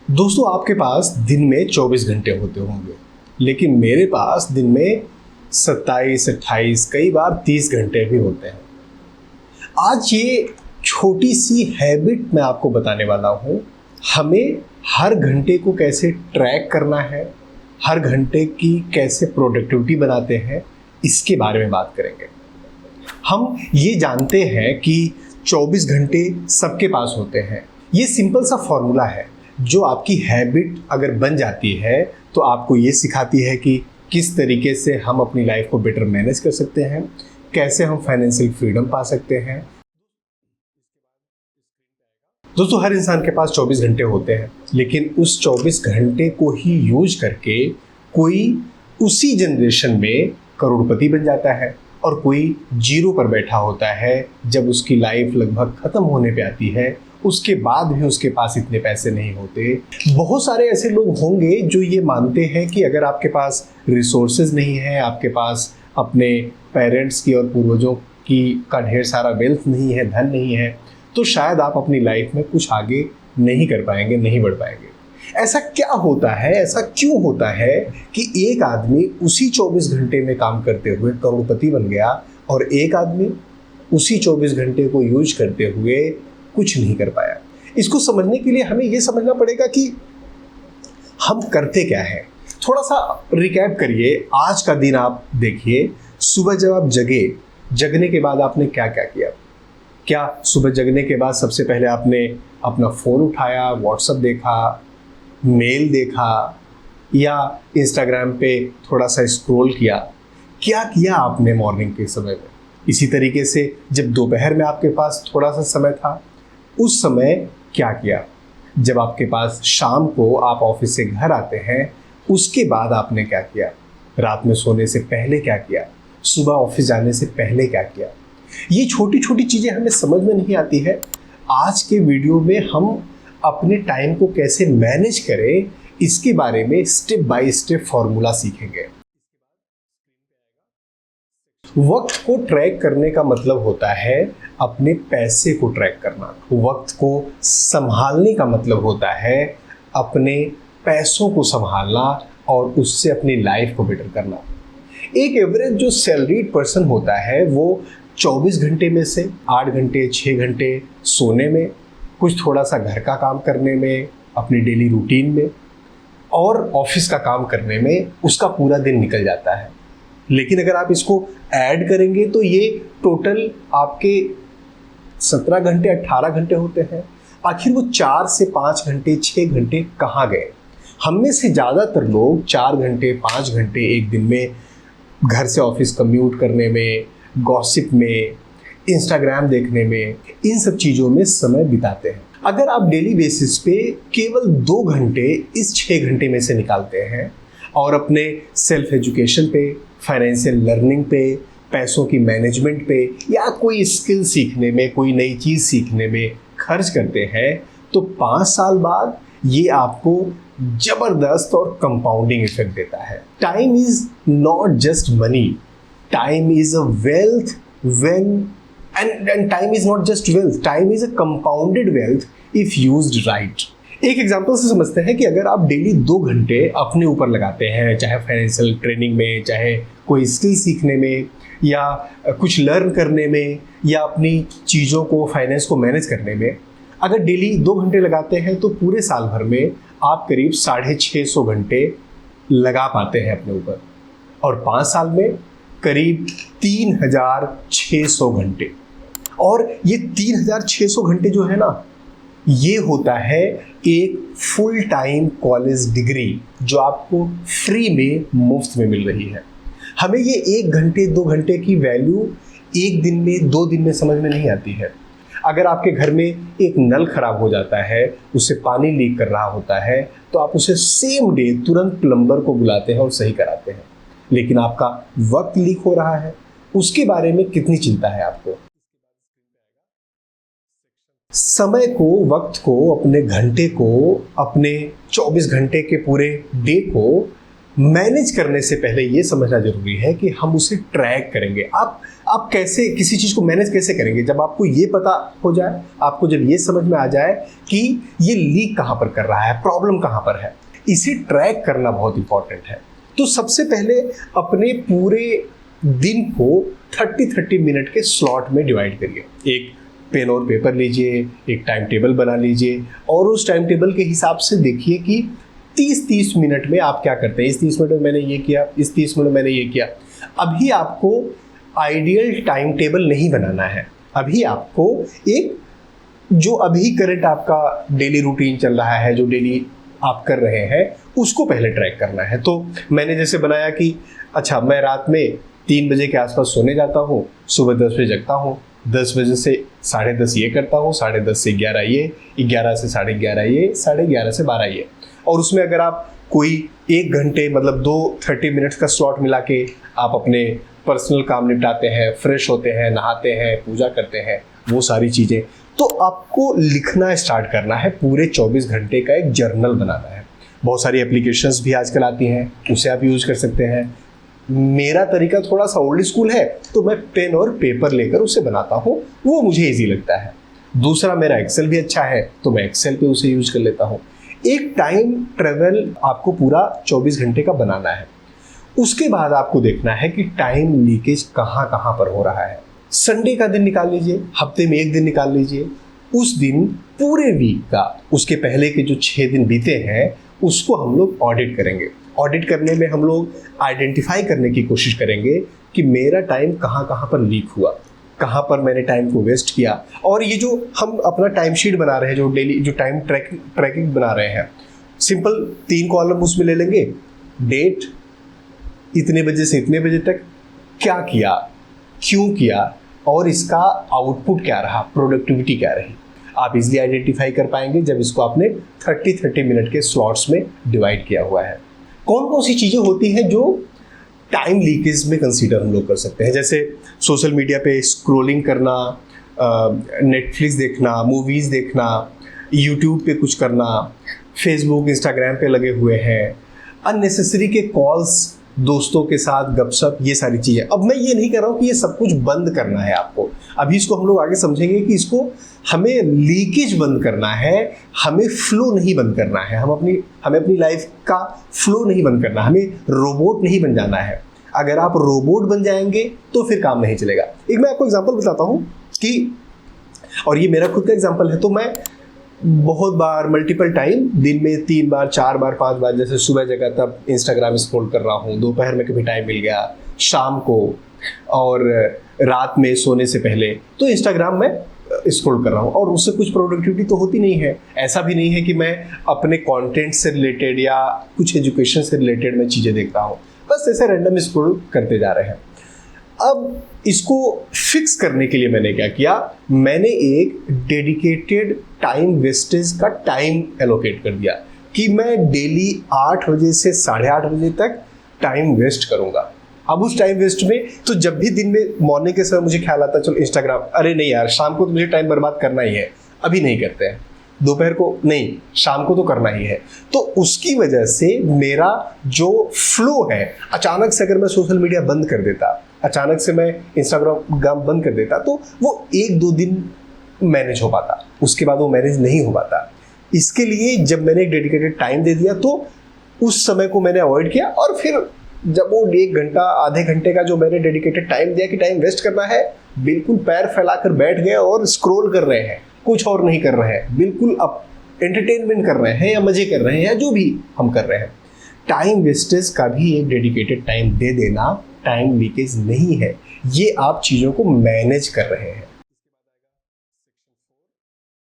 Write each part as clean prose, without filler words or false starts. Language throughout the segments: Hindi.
दोस्तों, आपके पास दिन में 24 घंटे होते होंगे, लेकिन मेरे पास दिन में 27, 28, कई बार 30 घंटे भी होते हैं। आज ये छोटी सी हैबिट मैं आपको बताने वाला हूँ। हमें हर घंटे को कैसे ट्रैक करना है, हर घंटे की कैसे प्रोडक्टिविटी बनाते हैं, इसके बारे में बात करेंगे। हम ये जानते हैं कि 24 घंटे सबके पास होते हैं। ये सिंपल सा फॉर्मूला है जो आपकी हैबिट अगर बन जाती है तो आपको ये सिखाती है कि किस तरीके से हम अपनी लाइफ को बेटर मैनेज कर सकते हैं, कैसे हम फाइनेंशियल फ्रीडम पा सकते हैं। दोस्तों, हर इंसान के पास 24 घंटे होते हैं, लेकिन उस 24 घंटे को ही यूज करके कोई उसी जनरेशन में करोड़पति बन जाता है और कोई जीरो पर बैठा होता है। जब उसकी लाइफ लगभग खत्म होने पे आती है, उसके बाद भी उसके पास इतने पैसे नहीं होते। बहुत सारे ऐसे लोग होंगे जो ये मानते हैं कि अगर आपके पास रिसोर्सेज नहीं है, आपके पास अपने पेरेंट्स की और पूर्वजों की का ढेर सारा वेल्थ नहीं है, धन नहीं है, तो शायद आप अपनी लाइफ में कुछ आगे नहीं कर पाएंगे, नहीं बढ़ पाएंगे। ऐसा क्या होता है, ऐसा क्यों होता है कि एक आदमी उसी 24 घंटे में काम करते हुए करोड़पति बन गया और एक आदमी उसी 24 घंटे को यूज करते हुए कुछ नहीं कर पाया? इसको समझने के लिए हमें यह समझना पड़ेगा कि हम करते क्या हैं। थोड़ा सा रिकैप करिए। आज का दिन आप देखिए। सुबह जब आप जगने के बाद आपने क्या क्या किया? क्या सुबह जगने के बाद सबसे पहले आपने अपना फ़ोन उठाया, व्हाट्सएप देखा, मेल देखा या इंस्टाग्राम पे थोड़ा सा स्क्रॉल किया? क्या किया आपने मॉर्निंग के समय में? इसी तरीके से जब दोपहर में आपके पास थोड़ा सा समय था, उस समय क्या किया? जब आपके पास शाम को आप ऑफिस से घर आते हैं, उसके बाद आपने क्या किया? रात में सोने से पहले क्या किया? सुबह ऑफिस जाने से पहले क्या किया? ये छोटी छोटी चीज़ें हमें समझ में नहीं आती है। आज के वीडियो में हम अपने टाइम को कैसे मैनेज करें, इसके बारे में स्टेप बाय स्टेप फॉर्मूला सीखेंगे। वक्त को ट्रैक करने का मतलब होता है अपने पैसे को ट्रैक करना। वक्त को संभालने का मतलब होता है अपने पैसों को संभालना और उससे अपनी लाइफ को बेटर करना। एक एवरेज जो सैलरीड पर्सन होता है वो 24 घंटे में से 8 घंटे 6 घंटे सोने में, कुछ थोड़ा सा घर का काम करने में, अपनी डेली रूटीन में और ऑफिस का काम करने में उसका पूरा दिन निकल जाता है। लेकिन अगर आप इसको ऐड करेंगे तो ये टोटल आपके 17 घंटे 18 घंटे होते हैं। आखिर वो 4 से 5 घंटे 6 घंटे कहाँ गए? हम में से ज़्यादातर लोग 4 घंटे 5 घंटे एक दिन में घर से ऑफिस कम्यूट करने में, गॉसिप में, इंस्टाग्राम देखने में, इन सब चीज़ों में समय बिताते हैं। अगर आप डेली बेसिस पे केवल 2 घंटे इस 6 घंटे में से निकालते हैं और अपने सेल्फ एजुकेशन पे, फाइनेंशियल लर्निंग पे, पैसों की मैनेजमेंट पे या कोई स्किल सीखने में, कोई नई चीज़ सीखने में खर्च करते हैं, तो 5 साल बाद ये आपको जबरदस्त और कंपाउंडिंग इफेक्ट देता है। Time is not just money, time is a wealth when and time is not just wealth, time is a compounded wealth if used right. एक एग्जांपल से समझते हैं कि अगर आप डेली 2 घंटे अपने ऊपर लगाते हैं, चाहे फाइनेंशियल ट्रेनिंग में, चाहे कोई स्किल सीखने में या कुछ लर्न करने में या अपनी चीज़ों को, फाइनेंस को मैनेज करने में, अगर डेली 2 घंटे लगाते हैं तो पूरे साल भर में आप करीब 650 घंटे लगा पाते हैं अपने ऊपर और 5 साल में करीब 3600 घंटे। और ये 3600 घंटे जो है ना, ये होता है एक फुल टाइम कॉलेज डिग्री जो आपको फ्री में, मुफ्त में मिल रही है। हमें ये 1 घंटे 2 घंटे की वैल्यू एक दिन में, 2 दिन में समझ में नहीं आती है। अगर आपके घर में एक नल खराब हो जाता है, उससे पानी लीक कर रहा होता है, तो आप उसे सेम डे तुरंत प्लम्बर को बुलाते हैं और सही कराते हैं। लेकिन आपका वक्त लीक हो रहा है, उसके बारे में कितनी चिंता है आपको? समय को, वक्त को, अपने घंटे को, अपने 24 घंटे के पूरे डे को मैनेज करने से पहले ये समझना जरूरी है कि हम उसे ट्रैक करेंगे। आप आप कैसे किसी चीज़ को मैनेज कैसे करेंगे? जब आपको ये पता हो जाए, आपको जब ये समझ में आ जाए कि ये लीक कहाँ पर कर रहा है, प्रॉब्लम कहाँ पर है, इसे ट्रैक करना बहुत इंपॉर्टेंट है। तो सबसे पहले अपने पूरे दिन को 30-30 मिनट के स्लॉट में डिवाइड करिए। एक पेन और पेपर लीजिए, एक टाइम टेबल बना लीजिए और उस टाइम टेबल के हिसाब से देखिए कि 30-30 मिनट में आप क्या करते हैं। इस 30 मिनट में मैंने ये किया, इस 30 मिनट में मैंने ये किया। अभी आपको आइडियल टाइम टेबल नहीं बनाना है, अभी आपको एक जो अभी करंट आपका डेली रूटीन चल रहा है, जो डेली आप कर रहे हैं, उसको पहले ट्रैक करना है। तो मैंने जैसे बनाया कि अच्छा, मैं रात में 3 बजे के आसपास सोने जाता हूँ, सुबह 10 बजे जगता हूँ, 10 बजे से 10:30 ये करता हूँ, 10:30 से 11 ये, 11 से 11:30 ये, 11:30 से 12 ये। और उसमें अगर आप कोई 1 घंटे मतलब 30 मिनट्स का स्लॉट मिला के आप अपने पर्सनल काम निपटाते हैं, फ्रेश होते हैं, नहाते हैं, पूजा करते हैं, वो सारी चीज़ें, तो आपको लिखना स्टार्ट करना है। पूरे 24 घंटे का एक जर्नल बनाना है। बहुत सारी एप्लीकेशंस भी आजकल आती हैं, उसे आप यूज़ कर सकते हैं। मेरा तरीका थोड़ा सा ओल्ड स्कूल है, तो मैं पेन और पेपर लेकर उसे बनाता हूँ, वो मुझे ईजी लगता है। दूसरा, मेरा एक्सेल भी अच्छा है, तो मैं एक्सेल पे उसे यूज़ कर लेता हूँ। एक टाइम ट्रेवल आपको पूरा 24 घंटे का बनाना है। उसके बाद आपको देखना है कि टाइम लीकेज कहाँ कहाँ पर हो रहा है। संडे का दिन निकाल लीजिए, हफ्ते में 1 दिन निकाल लीजिए, उस दिन पूरे वीक का, उसके पहले के जो 6 दिन बीते हैं, उसको हम लोग ऑडिट करेंगे। ऑडिट करने में हम लोग आइडेंटिफाई करने की कोशिश करेंगे कि मेरा टाइम कहाँ कहाँ पर लीक हुआ, कहाँ पर मैंने टाइम को वेस्ट किया। और ये जो हम अपना टाइम शीट बना रहे हैं, जो डेली जो टाइम ट्रैकिंग बना रहे हैं, सिंपल 3 कॉलम उसमें ले लेंगे। डेट, इतने बजे से इतने बजे तक क्या किया, क्यों किया, और इसका आउटपुट क्या रहा, प्रोडक्टिविटी क्या रही। आप इजीली आइडेंटिफाई कर पाएंगे जब इसको आपने 30-30 मिनट के स्लॉट्स में डिवाइड किया हुआ है। कौन कौन सी चीज़ें होती हैं जो टाइम लीकेज में कंसीडर हम लोग कर सकते हैं? जैसे सोशल मीडिया पे स्क्रॉलिंग करना, नेटफ्लिक्स देखना, मूवीज़ देखना, यूट्यूब पे कुछ करना, फेसबुक इंस्टाग्राम पे लगे हुए हैं, अननेसेसरी के कॉल्स, दोस्तों के साथ गपशप, ये सारी चीज़ें। अब मैं ये नहीं कह रहा हूँ कि ये सब कुछ बंद करना है आपको, अभी इसको हम लोग आगे समझेंगे कि इसको हमें लीकेज बंद करना है, हमें फ्लो नहीं बंद करना है, हमें अपनी लाइफ का फ्लो नहीं बंद करना, हमें रोबोट नहीं बन जाना है। अगर आप रोबोट बन जाएंगे तो फिर काम नहीं चलेगा। एक मैं आपको एग्जांपल बताता हूँ कि, और ये मेरा खुद का एग्जांपल है, तो मैं बहुत बार मल्टीपल टाइम दिन में 3 बार 4 बार 5 बार, जैसे सुबह जगह तब इंस्टाग्राम स्क्रॉल कर रहा हूँ, दोपहर में कभी टाइम मिल गया, शाम को, और रात में सोने से पहले, तो इंस्टाग्राम में स्क्रॉल कर रहा हूँ। और उससे कुछ प्रोडक्टिविटी तो होती नहीं है। ऐसा भी नहीं है कि मैं अपने कंटेंट से रिलेटेड या कुछ एजुकेशन से रिलेटेड मैं चीज़ें देखता हूँ, बस ऐसे रैंडम स्क्रॉल करते जा रहे हैं। अब इसको फिक्स करने के लिए मैंने क्या किया, मैंने एक डेडिकेटेड टाइम वेस्टेज का टाइम एलोकेट कर दिया कि मैं डेली 8 बजे से 8:30 बजे तक टाइम वेस्ट करूंगा। अब उस टाइम वेस्ट में, तो जब भी दिन में मॉर्निंग के समय मुझे ख्याल आता है चलो इंस्टाग्राम, अरे नहीं यार, शाम को तो मुझे टाइम बर्बाद करना ही है, अभी नहीं करते हैं, दोपहर को नहीं, शाम को तो करना ही है। तो उसकी वजह से मेरा जो फ्लो है, अचानक से अगर मैं सोशल मीडिया बंद कर देता, अचानक से मैं इंस्टाग्राम बंद कर देता, तो वो 1-2 दिन मैनेज हो पाता, उसके बाद वो मैनेज नहीं हो पाता। इसके लिए जब मैंने एक डेडिकेटेड टाइम दे दिया, तो उस समय को मैंने अवॉइड किया। और फिर जब वो 1 घंटा आधे घंटे का जो मैंने डेडिकेटेड टाइम दिया कि टाइम वेस्ट करना है, बिल्कुल पैर फैलाकर बैठ गए और स्क्रॉल कर रहे हैं, कुछ और नहीं कर रहे हैं, बिल्कुल अब एंटरटेनमेंट कर रहे हैं या मजे कर रहे हैं या जो भी हम कर रहे हैं। टाइम वेस्टेज का भी एक डेडिकेटेड टाइम दे देना टाइम लीकेज नहीं है, ये आप चीज़ों को मैनेज कर रहे हैं।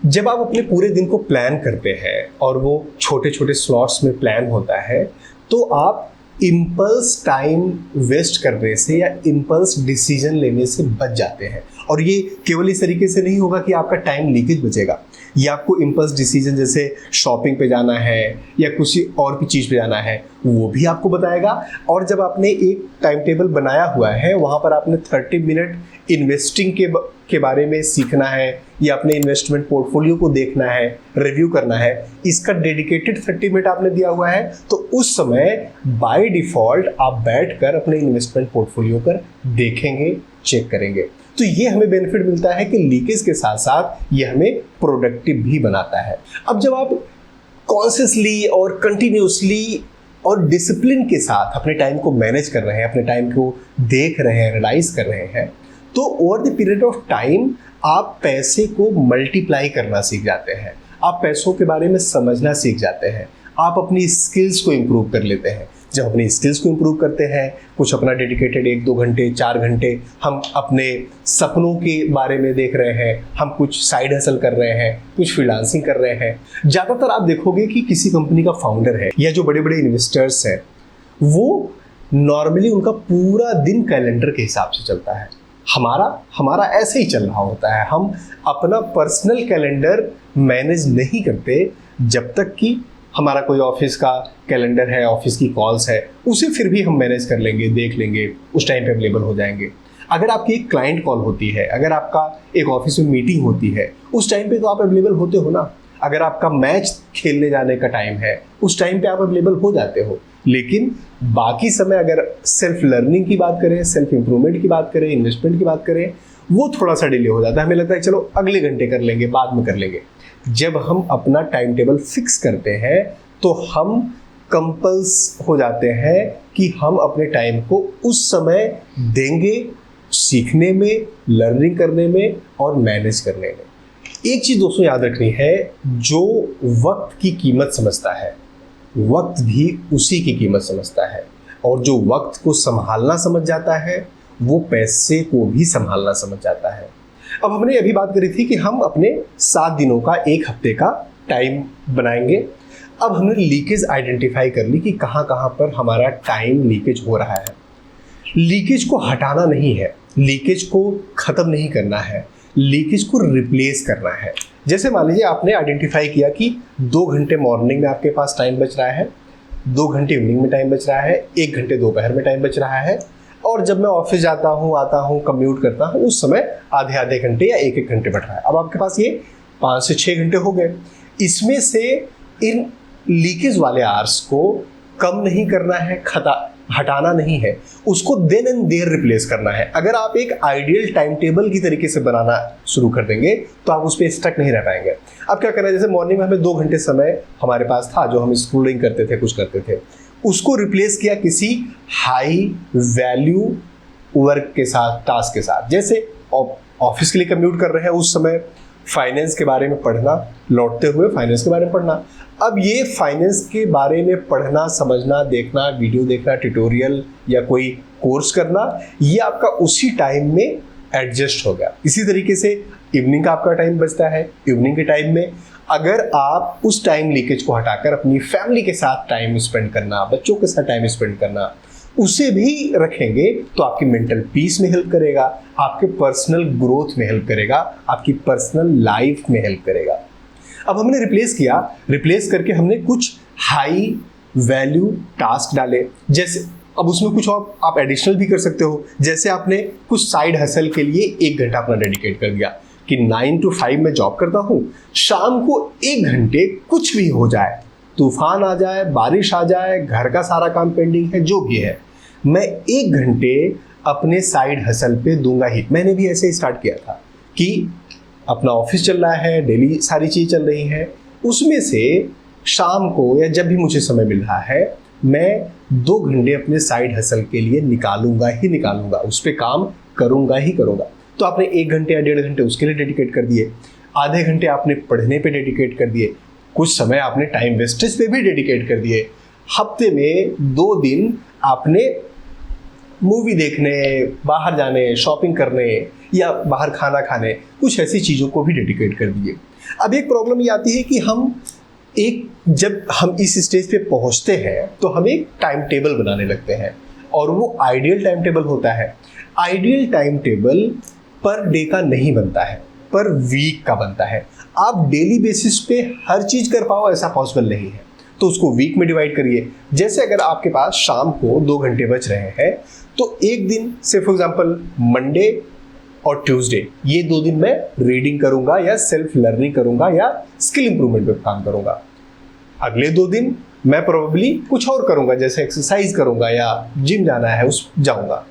जब आप अपने पूरे दिन को प्लान करते हैं और वो छोटे छोटे स्लॉट्स में प्लान होता है, तो आप इम्पल्स टाइम वेस्ट करने से या इम्पल्स डिसीजन लेने से बच जाते हैं। और ये केवल इस तरीके से नहीं होगा कि आपका टाइम लीकेज बचेगा, ये आपको इम्पल्स डिसीजन जैसे शॉपिंग पे जाना है या कुछ और भी चीज़ पे जाना है, वो भी आपको बताएगा। और जब आपने एक टाइम टेबल बनाया हुआ है, वहाँ पर आपने 30 मिनट इन्वेस्टिंग के के बारे में सीखना है या अपने इन्वेस्टमेंट पोर्टफोलियो को देखना है, रिव्यू करना है, इसका डेडिकेटेड 30 मिनट आपने दिया हुआ है, तो उस समय बाय डिफॉल्ट आप बैठकर अपने इन्वेस्टमेंट पोर्टफोलियो पर देखेंगे, चेक करेंगे। तो ये हमें बेनिफिट मिलता है कि लीकेज के साथ साथ ये हमें प्रोडक्टिव भी बनाता है। अब जब आप कॉन्शियसली और कंटिन्यूसली और डिसिप्लिन के साथ अपने टाइम को मैनेज कर रहे हैं, अपने टाइम को देख रहे हैं, एनालाइज कर रहे हैं, तो over the period of time आप पैसे को मल्टीप्लाई करना सीख जाते हैं, आप पैसों के बारे में समझना सीख जाते हैं, आप अपनी स्किल्स को इम्प्रूव कर लेते हैं। जब अपनी स्किल्स को इम्प्रूव करते हैं, कुछ अपना डेडिकेटेड 1-2 घंटे 4 घंटे हम अपने सपनों के बारे में देख रहे हैं, हम कुछ साइड हसल कर रहे हैं, कुछ फ्रीलांसिंग कर रहे हैं। ज़्यादातर आप देखोगे कि किसी कंपनी का फाउंडर है या जो बड़े बड़े इन्वेस्टर्स हैं, वो नॉर्मली उनका पूरा दिन कैलेंडर के हिसाब से चलता है। हमारा ऐसे ही चल रहा होता है। हम अपना पर्सनल कैलेंडर मैनेज नहीं करते जब तक कि हमारा कोई ऑफिस का कैलेंडर है, ऑफिस की कॉल्स है, उसे फिर भी हम मैनेज कर लेंगे, देख लेंगे, उस टाइम पे अवेलेबल हो जाएंगे। अगर आपकी एक क्लाइंट कॉल होती है, अगर आपका एक ऑफिस में मीटिंग होती है, उस टाइम पे तो आप अवेलेबल होते हो ना। अगर आपका मैच खेलने जाने का टाइम है, उस टाइम पे आप अवेलेबल हो जाते हो। लेकिन बाकी समय अगर सेल्फ लर्निंग की बात करें, सेल्फ इंप्रूवमेंट की बात करें, इन्वेस्टमेंट की बात करें, वो थोड़ा सा डिले हो जाता है। हमें लगता है चलो अगले घंटे कर लेंगे, बाद में कर लेंगे। जब हम अपना टाइम टेबल फिक्स करते हैं तो हम कंपल्स हो जाते हैं कि हम अपने टाइम को उस समय देंगे सीखने में, लर्निंग करने में और मैनेज करने में। एक चीज़ दोस्तों याद रखनी है, जो वक्त की कीमत समझता है, वक्त भी उसी की कीमत समझता है। और जो वक्त को संभालना समझ जाता है, वो पैसे को भी संभालना समझ जाता है। अब हमने अभी बात करी थी कि हम अपने 7 दिनों का, 1 हफ्ते का टाइम बनाएंगे। अब हमने लीकेज आइडेंटिफाई कर ली कि कहाँ कहाँ पर हमारा टाइम लीकेज हो रहा है। लीकेज को हटाना नहीं है, लीकेज को ख़त्म नहीं करना है, लीकेज को रिप्लेस करना है। जैसे मान लीजिए आपने आइडेंटिफाई किया कि 2 घंटे मॉर्निंग में आपके पास टाइम बच रहा है, 2 घंटे इवनिंग में टाइम बच रहा है, 1 घंटे दोपहर में टाइम बच रहा है, और जब मैं ऑफिस जाता हूँ, आता हूँ, कम्यूट करता हूँ, उस समय आधे घंटे या 1-1 घंटे बच रहा है। अब आपके पास ये 5 से 6 घंटे हो गए। इसमें से इन लीकेज वाले आवर्स को कम नहीं करना है, हटाना नहीं है, उसको देन एंड देयर रिप्लेस करना है। अगर आप एक आइडियल टाइम टेबल की तरीके से बनाना शुरू कर देंगे तो आप उस पर स्टक नहीं रह पाएंगे। अब क्या करना है, जैसे मॉर्निंग में हमें 2 घंटे समय हमारे पास था, जो हम स्कूलिंग करते थे, कुछ करते थे, उसको रिप्लेस किया किसी हाई वैल्यू वर्क के साथ, टास्क के साथ। जैसे ऑफिस के लिए कम्यूट कर रहे हैं, उस समय फाइनेंस के बारे में पढ़ना, लौटते हुए फाइनेंस के बारे में पढ़ना। अब ये फाइनेंस के बारे में पढ़ना, समझना, देखना, वीडियो देखना, ट्यूटोरियल या कोई कोर्स करना, ये आपका उसी टाइम में एडजस्ट हो गया। इसी तरीके से इवनिंग का आपका टाइम बचता है। इवनिंग के टाइम में अगर आप उस टाइम लीकेज को हटाकर अपनी फैमिली के साथ टाइम स्पेंड करना, बच्चों के साथ टाइम स्पेंड करना, उसे भी रखेंगे तो आपकी मेंटल पीस में हेल्प करेगा, आपके पर्सनल ग्रोथ में हेल्प करेगा, आपकी पर्सनल लाइफ में हेल्प करेगा। अब हमने रिप्लेस करके हमने कुछ हाई वैल्यू टास्क डाले। जैसे अब उसमें कुछ और आप एडिशनल भी कर सकते हो। जैसे आपने कुछ साइड हसल के लिए 1 घंटा अपना डेडिकेट कर दिया कि 9 to 5 मैं जॉब करता हूँ, शाम को 1 घंटे कुछ भी हो जाए, तूफान आ जाए, बारिश आ जाए, घर का सारा काम पेंडिंग है, जो भी है, मैं 1 घंटे अपने साइड हसल पे दूंगा ही। मैंने भी ऐसे ही स्टार्ट किया था कि अपना ऑफिस चल रहा है, डेली सारी चीज़ चल रही है, उसमें से शाम को या जब भी मुझे समय मिल रहा है, मैं 2 घंटे अपने साइड हसल के लिए निकालूंगा, उस पर काम करूंगा ही करूंगा। तो आपने 1 घंटे या 1.5 घंटे उसके लिए डेडिकेट कर दिए, आधे घंटे आपने पढ़ने पे डेडिकेट कर दिए, कुछ समय आपने टाइम वेस्टेज पे भी डेडिकेट कर दिए। हफ्ते में 2 दिन आपने मूवी देखने, बाहर जाने, शॉपिंग करने या बाहर खाना खाने, कुछ ऐसी चीज़ों को भी डेडिकेट कर दिए। अब एक प्रॉब्लम ये आती है कि जब हम इस स्टेज पे पहुंचते हैं तो हम एक टाइम टेबल बनाने लगते हैं, और वो आइडियल टाइम टेबल होता है। Ideal time table per day का नहीं बनता है, पर वीक का बनता है। आप डेली बेसिस पे हर चीज़ कर पाओ ऐसा पॉसिबल नहीं है, तो उसको वीक में डिवाइड करिए। जैसे अगर आपके पास शाम को 2 घंटे बच रहे हैं, तो एक दिन से फॉर एग्जांपल मंडे और ट्यूसडे, ये 2 दिन मैं रीडिंग करूंगा या सेल्फ लर्निंग करूंगा या स्किल इंप्रूवमेंट पे काम करूंगा। अगले 2 दिन मैं प्रोबेबली कुछ और करूंगा, जैसे एक्सरसाइज करूंगा या जिम जाना है उस जाऊंगा।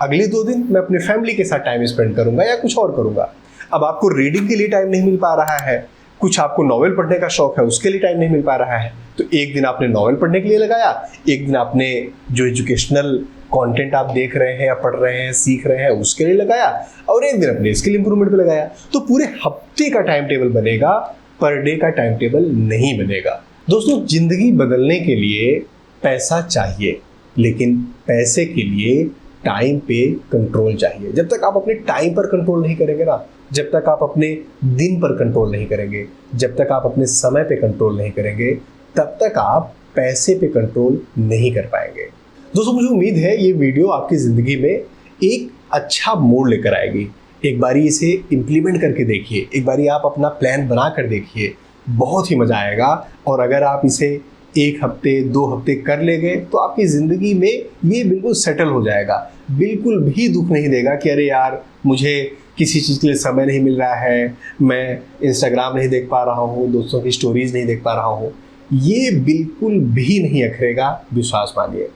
अगले 2 दिन मैं अपने फैमिली के साथ टाइम स्पेंड करूंगा या कुछ और करूंगा। अब आपको रीडिंग के लिए टाइम नहीं मिल पा रहा है, कुछ आपको नॉवेल पढ़ने का शौक है, उसके लिए टाइम नहीं मिल पा रहा है, तो एक दिन आपने नॉवेल पढ़ने के लिए लगाया, एक दिन आपने जो एजुकेशनल कंटेंट आप देख रहे हैं या पढ़ रहे हैं, सीख रहे हैं, उसके लिए लगाया, और एक दिन अपने स्किल इंप्रूवमेंट पे लगाया। तो पूरे हफ्ते का टाइम टेबल बनेगा, पर डे का टाइम टेबल नहीं बनेगा। दोस्तों, जिंदगी बदलने के लिए पैसा चाहिए, लेकिन पैसे के लिए टाइम पे कंट्रोल चाहिए। जब तक आप अपने टाइम पर कंट्रोल नहीं करेंगे ना, जब तक आप अपने दिन पर कंट्रोल नहीं करेंगे, जब तक आप अपने समय पे कंट्रोल नहीं करेंगे, तब तक आप पैसे पे कंट्रोल नहीं कर पाएंगे। दोस्तों, मुझे उम्मीद है ये वीडियो आपकी ज़िंदगी में एक अच्छा मोड़ लेकर आएगी। एक बारी इसे इम्प्लीमेंट करके देखिए, एक बारी आप अपना प्लान बना कर देखिए, बहुत ही मज़ा आएगा। और अगर आप इसे 1 हफ्ते 2 हफ्ते कर लेंगे तो आपकी ज़िंदगी में ये बिल्कुल सेटल हो जाएगा। बिल्कुल भी दुख नहीं देगा कि अरे यार, मुझे किसी चीज़ के लिए समय नहीं मिल रहा है, मैं इंस्टाग्राम नहीं देख पा रहा हूँ, दोस्तों की स्टोरीज़ नहीं देख पा रहा हूँ। ये बिल्कुल भी नहीं अखरेगा, विश्वास मानिए।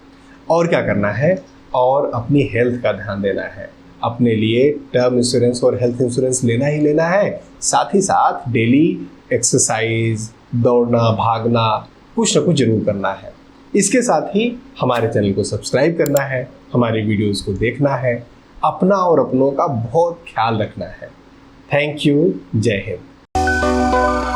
और क्या करना है, और अपनी हेल्थ का ध्यान देना है। अपने लिए टर्म इंश्योरेंस और हेल्थ इंश्योरेंस लेना ही लेना है। साथ ही साथ डेली एक्सरसाइज, दौड़ना, भागना, कुछ ना कुछ जरूर करना है। इसके साथ ही हमारे चैनल को सब्सक्राइब करना है, हमारी वीडियोस को देखना है, अपना और अपनों का बहुत ख्याल रखना है। Thank you. जय हिंद।